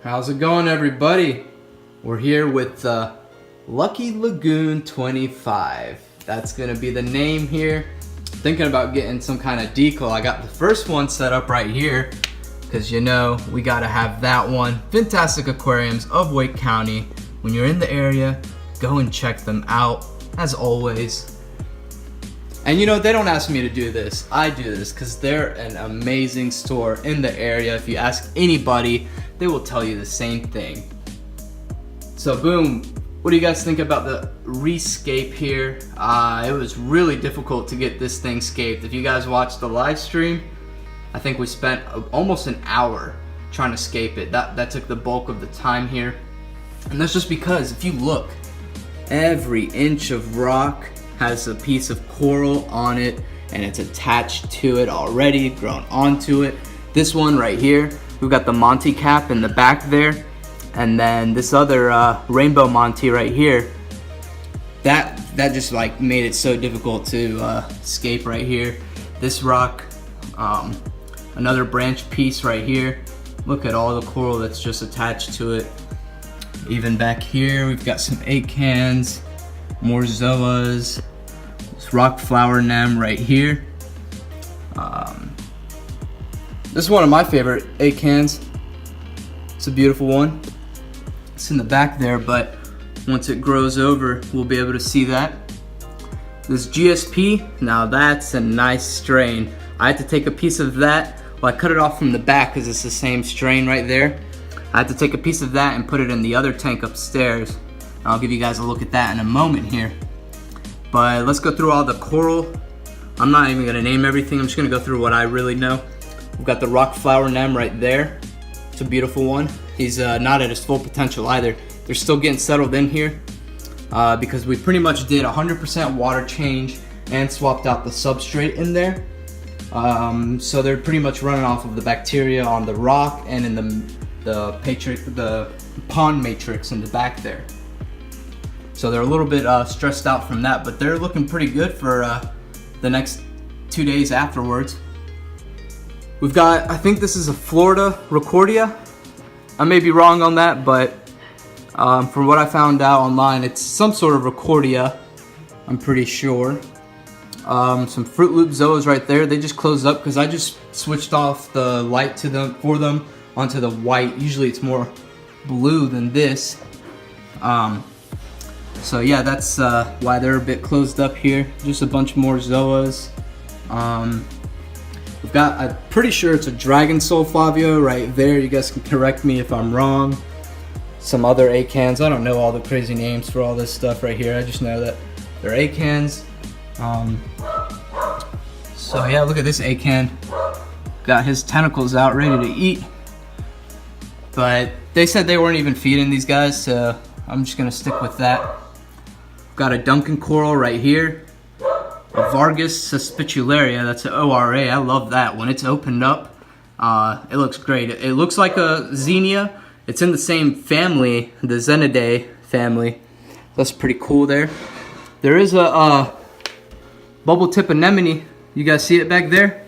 How's it going, everybody? We're here with Lucky Lagoon 25. That's gonna be the name here. Thinking about getting some kind of decal. I got the first one set up right here because you know we gotta have that one. Fantastic aquariums of Wake County. When you're in the area, go and check them out as always. And you know, they don't ask me to do this. I do this because they're an amazing store in the area. If you ask anybody, they will tell you the same thing. So boom, what do you guys think about the rescape here? It was really difficult to get this thing scaped. If you guys watched the live stream, I think we spent almost an hour trying to scape it. That took the bulk of the time here. And that's just because if you look, every inch of rock has a piece of coral on it and it's attached to it already, grown onto it. This one right here, we've got the Monty cap in the back there, and then this other rainbow Monty right here, that just like made it so difficult to escape right here. This rock, another branch piece right here. Look at all the coral that's just attached to it. Even back here, we've got some acans, more zoas, this rock flower nem right here. This is one of my favorite acans. It's a beautiful one. It's in the back there, but once it grows over, we'll be able to see that. This GSP, now that's a nice strain. I had to take a piece of that. Well, I cut it off from the back because it's the same strain right there. I had to take a piece of that and put it in the other tank upstairs. I'll give you guys a look at that in a moment here. But let's go through all the coral. I'm not even gonna name everything. I'm just gonna go through what I really know. We've got the rock flower nem right there. It's a beautiful one. He's not at his full potential either. They're still getting settled in here because we pretty much did 100% water change and swapped out the substrate in there. So they're pretty much running off of the bacteria on the rock and in the pond matrix in the back there. So they're a little bit stressed out from that, but they're looking pretty good for the next 2 days afterwards. We've got, I think this is a Florida Rickordia. I may be wrong on that, but from what I found out online, it's some sort of Rickordia, I'm pretty sure. Some Fruit Loop zoas right there. They just closed up because I just switched off the light for them onto the white. Usually it's more blue than this. So yeah, that's why they're a bit closed up here. Just a bunch more zoas. We've got, I'm pretty sure it's a Dragon Soul Flavio right there. You guys can correct me if I'm wrong. Some other acans. I don't know all the crazy names for all this stuff right here. I just know that they're acans. So yeah, look at this acan. Got his tentacles out, ready to eat. But they said they weren't even feeding these guys, so I'm just gonna stick with that. Got a Duncan coral right here. A Vargas Suspicularia, that's an ORA. I love that. When it's opened up, it looks great. It looks like a Xenia. It's in the same family, the Zenidae family. That's pretty cool there. There is a bubble tip anemone. You guys see it back there?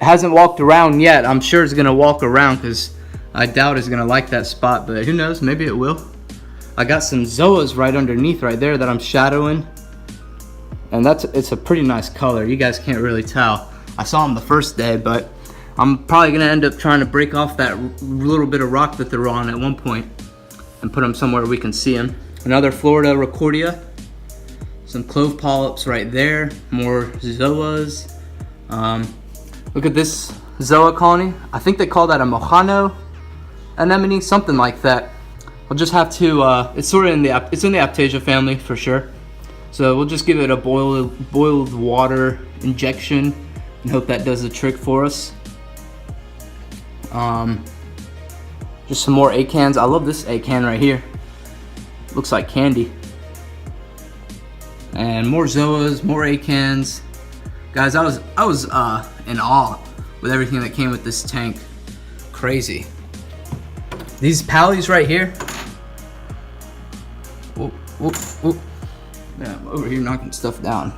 It hasn't walked around yet. I'm sure it's gonna walk around because I doubt it's gonna like that spot, but who knows, maybe it will. I got some zoas right underneath right there that I'm shadowing. And it's a pretty nice color. You guys can't really tell. I saw them the first day, but I'm probably gonna end up trying to break off that little bit of rock that they're on at one point and put them somewhere we can see them. Another Florida Rickordia. Some clove polyps right there. More zoas. Look at this zoa colony. I think they call that a Mojano anemone, something like that. I'll just have to, it's sort of in the Aptasia family for sure. So we'll just give it a boiled water injection and hope that does the trick for us. Just some more acans. I love this acan right here. Looks like candy. And more zoas, more acans. Guys, I was in awe with everything that came with this tank. Crazy. These pallies right here. Whoop, whoop, whoop. Yeah, I'm over here knocking stuff down.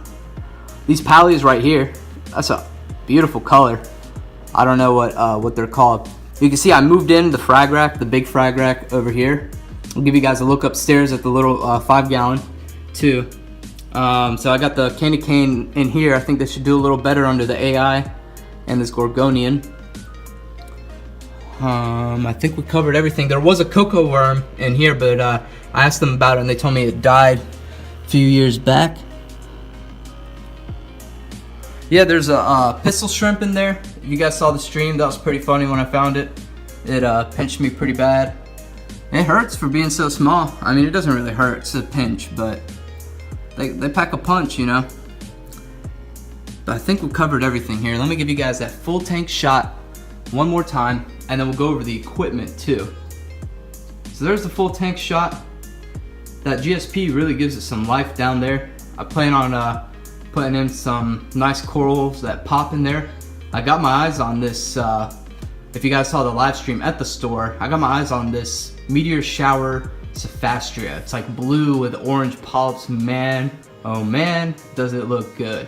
These pallies right here, that's a beautiful color. I don't know what they're called. You can see I moved in the frag rack, the big frag rack over here. I'll give you guys a look upstairs at the little 5-gallon too. So I got the candy cane in here. I think this should do a little better under the AI and this Gorgonian. I think we covered everything. There was a cocoa worm in here, but I asked them about it and they told me it died a few years back. Yeah, there's a pistol shrimp in there. If you guys saw the stream, that was pretty funny when I found it. It pinched me pretty bad. It hurts for being so small. I mean, it doesn't really hurt, it's a pinch, but they pack a punch, you know. But I think we covered everything here. Let me give you guys that full tank shot one more time, and then we'll go over the equipment too. So there's the full tank shot. That GSP really gives it some life down there. I plan on putting in some nice corals that pop in there. I got my eyes on this, if you guys saw the live stream at the store, I got my eyes on this Meteor Shower Cephastria. It's like blue with orange polyps. Man, oh man, does it look good.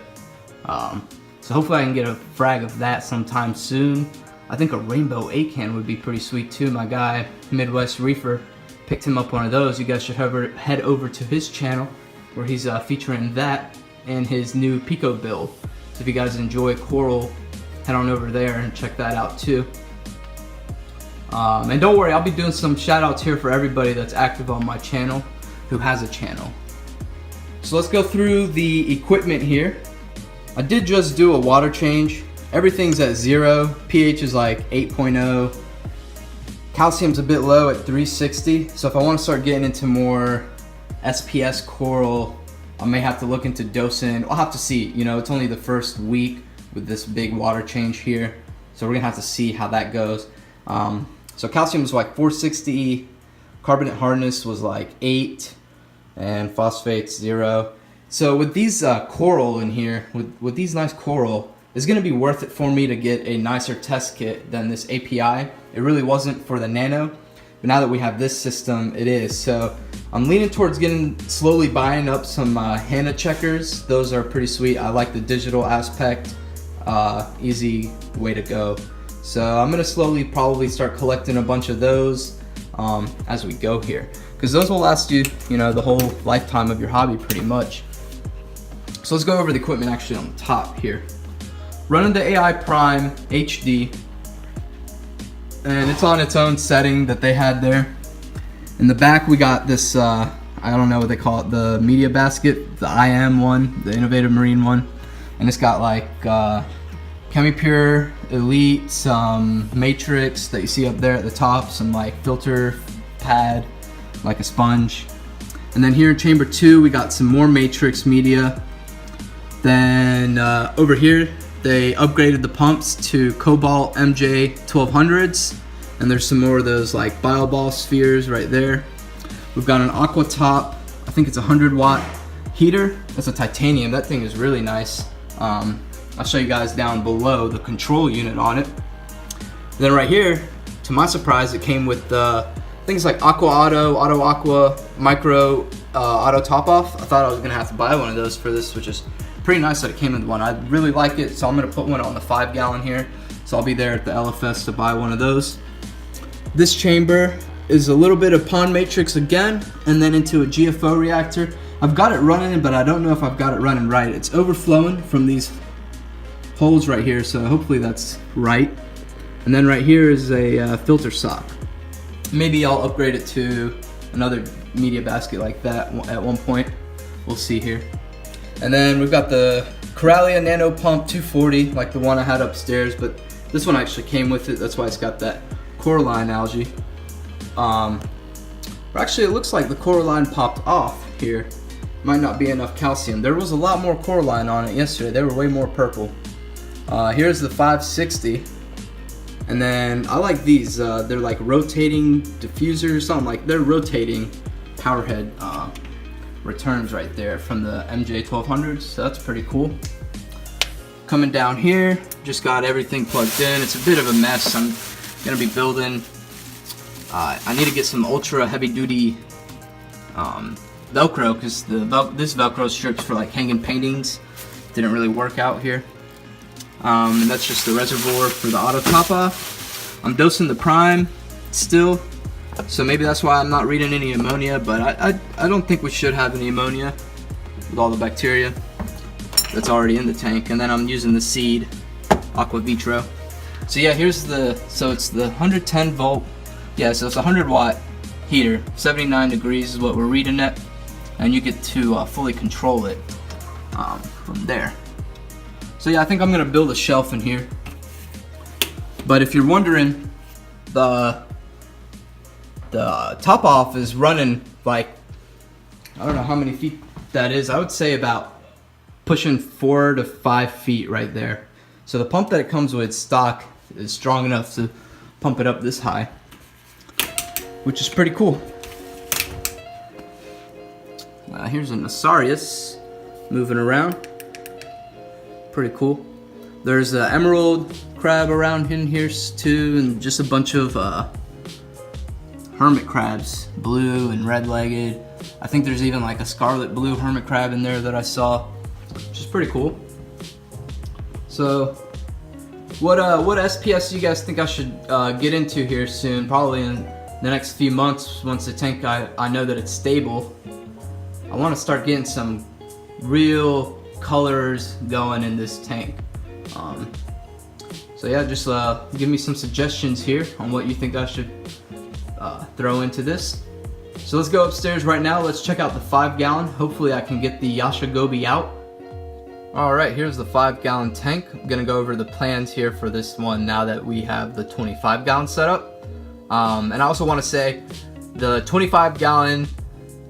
So hopefully I can get a frag of that sometime soon. I think a rainbow acan would be pretty sweet too. My guy, Midwest Reefer, picked him up one of those. You guys should head over to his channel where he's featuring that and his new Pico build. So if you guys enjoy coral, head on over there and check that out too. And don't worry, I'll be doing some shout outs here for everybody that's active on my channel who has a channel. So let's go through the equipment here. I did just do a water change. Everything's at 0, pH is like 8.0. Calcium's a bit low at 360. So if I want to start getting into more SPS coral, I may have to look into dosing. I'll have to see, you know, it's only the first week with this big water change here. So we're gonna have to see how that goes. So calcium was like 460, carbonate hardness was like 8, and phosphates 0. So with these coral in here, with these nice coral, it's gonna be worth it for me to get a nicer test kit than this API. It really wasn't for the nano, but now that we have this system, it is. So I'm leaning towards slowly buying up some Hannah checkers. Those are pretty sweet. I like the digital aspect, easy way to go. So I'm gonna slowly probably start collecting a bunch of those as we go here, because those will last you, you know, the whole lifetime of your hobby pretty much. So let's go over the equipment actually on the top here. Running the AI Prime HD, and it's on its own setting that they had there. In the back we got this, I don't know what they call it, the media basket, the IM one, the Innovative Marine one, and it's got like ChemiPure Elite, some Matrix that you see up there at the top, some like filter pad, like a sponge. And then here in chamber 2 we got some more Matrix media. Then over here they upgraded the pumps to Cobalt MJ 1200s, and there's some more of those like BioBall spheres right there. We've got an Aqua Top, I think it's a 100-watt heater. That's a titanium. That thing is really nice. I'll show you guys down below the control unit on it. Then right here, to my surprise, it came with things like Aqua Auto, Auto Aqua, Micro Auto Top Off. I thought I was gonna have to buy one of those for this, which is pretty nice that it came with one. I really like it, so I'm gonna put one on the 5-gallon here. So I'll be there at the LFS to buy one of those. This chamber is a little bit of pond matrix again, and then into a GFO reactor. I've got it running, but I don't know if I've got it running right. It's overflowing from these holes right here, so hopefully that's right. And then right here is a filter sock. Maybe I'll upgrade it to another media basket like that at one point. We'll see here. And then we've got the Coralia Nano Pump 240, like the one I had upstairs, but this one actually came with it. That's why it's got that coralline algae. Or actually, it looks like the coralline popped off here. Might not be enough calcium. There was a lot more coralline on it yesterday. They were way more purple. Here's the 560. And then I like these. They're like rotating diffusers or something. Like they're rotating power head returns right there from the MJ 1200s. So that's pretty cool. Coming down here, just got everything plugged in. It's a bit of a mess. I'm gonna be building. I need to get some ultra heavy duty Velcro, because this Velcro strips for like hanging paintings didn't really work out here. And that's just the reservoir for the auto top off. I'm dosing the prime still, so maybe that's why I'm not reading any ammonia, but I don't think we should have any ammonia with all the bacteria that's already in the tank. And then I'm using the seed aqua vitro. So yeah, here's so it's the 110 volt, yeah, so it's a 100 watt heater. 79 degrees is what we're reading at, and you get to fully control it from there. So yeah, I think I'm gonna build a shelf in here. But if you're wondering, the top off is running like, I don't know how many feet that is. I would say about pushing 4 to 5 feet right there. So the pump that it comes with stock is strong enough to pump it up this high, which is pretty cool. Here's a Nasarius moving around. Pretty cool. There's an emerald crab around in here too, and just a bunch of hermit crabs, blue and red-legged. I think there's even like a scarlet blue hermit crab in there that I saw, which is pretty cool. So what SPS do you guys think I should get into here soon? Probably in the next few months, once the tank I know that it's stable. I want to start getting some real colors going in this tank. So yeah, just give me some suggestions here on what you think I should throw into this. So let's go upstairs right now. Let's check out the 5-gallon. Hopefully I can get the Yashagobi out. Alright, here's the 5-gallon tank. I'm gonna go over the plans here for this one now that we have the 25-gallon set up. And I also want to say the 25-gallon,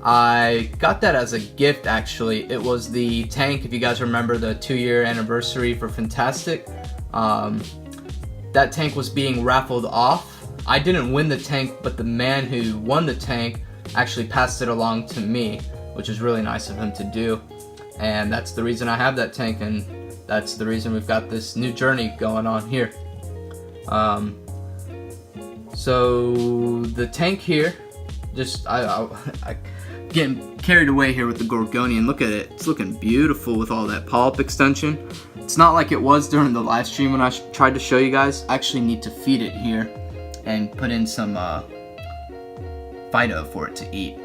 I got that as a gift actually. It was the tank, if you guys remember the 2-year anniversary for Fantastic. That tank was being raffled off. I didn't win the tank, but the man who won the tank actually passed it along to me, which is really nice of him to do. And that's the reason I have that tank, and that's the reason we've got this new journey going on here. So the tank here, just I getting carried away here with the Gorgonian. Look at it, it's looking beautiful with all that polyp extension. It's not like it was during the live stream when I tried to show you guys. I actually need to feed it here and put in some Phyto for it to eat.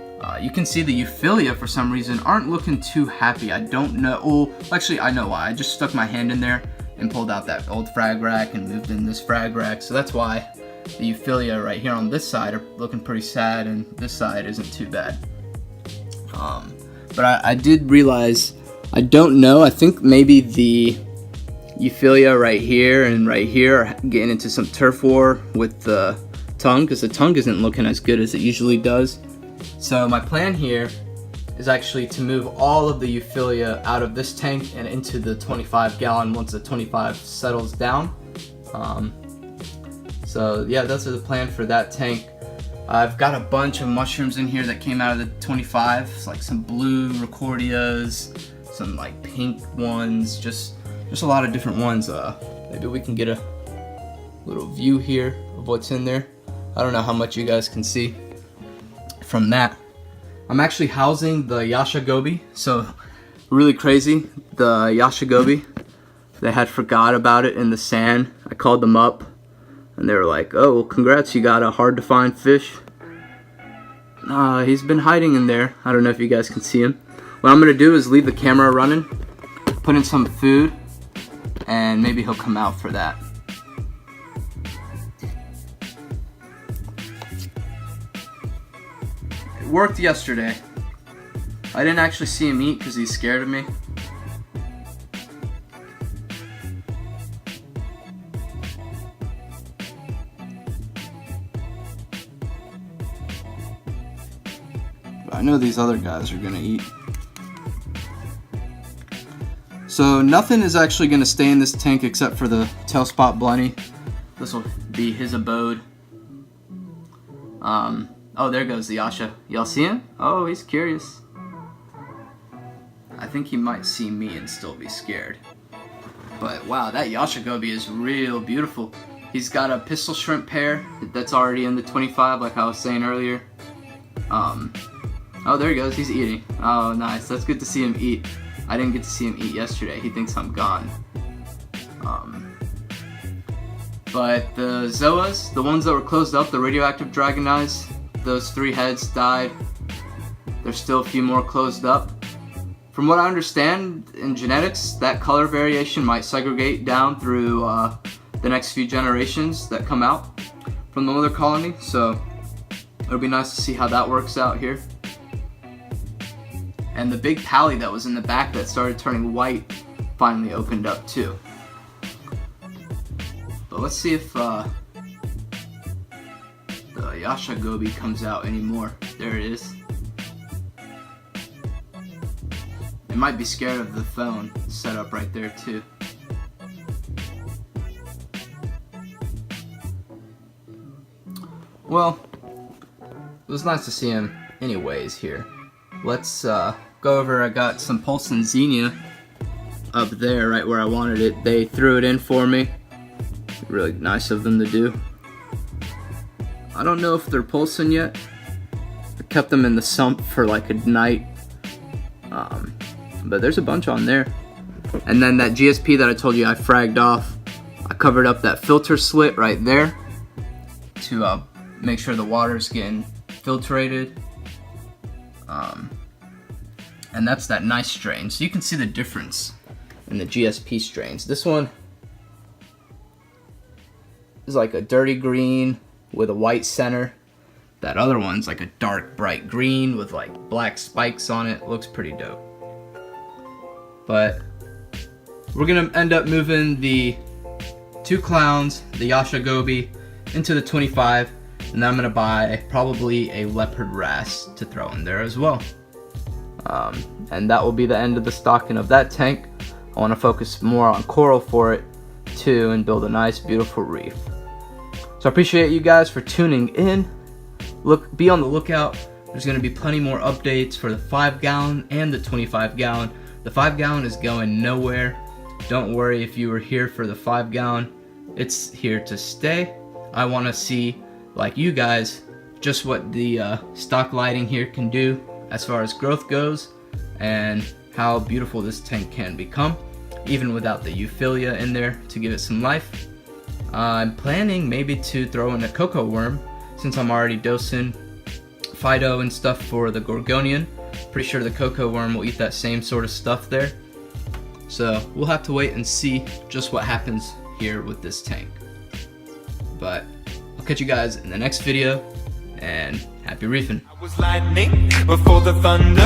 You can see the Euphilia for some reason aren't looking too happy. I don't know. Oh, actually I know why. I just stuck my hand in there and pulled out that old frag rack and moved in this frag rack. So that's why the Euphilia right here on this side are looking pretty sad, and this side isn't too bad. But I did realize, I don't know, I think maybe the Euphilia right here and right here are getting into some turf war with the tongue, because the tongue isn't looking as good as it usually does. So my plan here is actually to move all of the Euphilia out of this tank and into the 25-gallon once the 25 settles down. So yeah, that's the plan for that tank. I've got a bunch of mushrooms in here that came out of the 25. It's like some blue Recordias, some like pink ones, just a lot of different ones. Maybe we can get a little view here of what's in there. I don't know how much you guys can see from that. I'm actually housing the Yashagobi, so really crazy. The Yashagobi, they had forgot about it in the sand. I called them up and they were like, oh, well, congrats, you got a hard to find fish. He's been hiding in there. I don't know if you guys can see him. What I'm gonna do is leave the camera running, put in some food, and maybe he'll come out for that. It worked yesterday. I didn't actually see him eat because he's scared of me. But I know these other guys are gonna eat. So nothing is actually gonna stay in this tank except for the tail spot blenny. This will be his abode. Oh, there goes the Yasha. Y'all see him? Oh, he's curious. I think he might see me and still be scared. But wow, that Yashagobi is real beautiful. He's got a pistol shrimp pair that's already in the 25, like I was saying earlier. Oh, there he goes. He's eating. Oh, nice. That's good to see him eat. I didn't get to see him eat yesterday. He thinks I'm gone. But the zoas, the ones that were closed up, the radioactive dragon eyes, those 3 heads died. There's still a few more closed up. From what I understand in genetics, that color variation might segregate down through the next few generations that come out from the mother colony, so it'll be nice to see how that works out here. And the big pally that was in the back that started turning white finally opened up too. But let's see if the Yasha Gobi comes out anymore. There it is. It might be scared of the phone setup right there too. Well, it was nice to see him anyways here. Let's go over, I got some Pulsing Xenia up there right where I wanted it. They threw it in for me. Really nice of them to do. I don't know if they're pulsing yet. I kept them in the sump for like a night. But there's a bunch on there. And then that GSP that I told you I fragged off, I covered up that filter slit right there to make sure the water's getting filtrated. And that's that nice strain. So you can see the difference in the GSP strains. This one is like a dirty green with a white center. That other one's like a dark bright green with like black spikes on it. Looks pretty dope. But we're gonna end up moving the 2 clowns, the Yasha Gobi, into the 25, and then I'm gonna buy probably a leopard wrasse to throw in there as well. And that will be the end of the stocking of that tank. I want to focus more on coral for it too and build a nice beautiful reef. So I appreciate you guys for tuning in. Be on the lookout. There's going to be plenty more updates for the 5 gallon and the 25 gallon. The 5 gallon is going nowhere. Don't worry if you were here for the 5 gallon. It's here to stay. I want to see, like you guys, just what the stock lighting here can do as far as growth goes and how beautiful this tank can become, even without the Euphilia in there to give it some life. I'm planning maybe to throw in a cocoa worm since I'm already dosing Fido and stuff for the Gorgonian. Pretty sure the cocoa worm will eat that same sort of stuff there. So we'll have to wait and see just what happens here with this tank. But I'll catch you guys in the next video, and happy reefing. I was lightning before the thunder.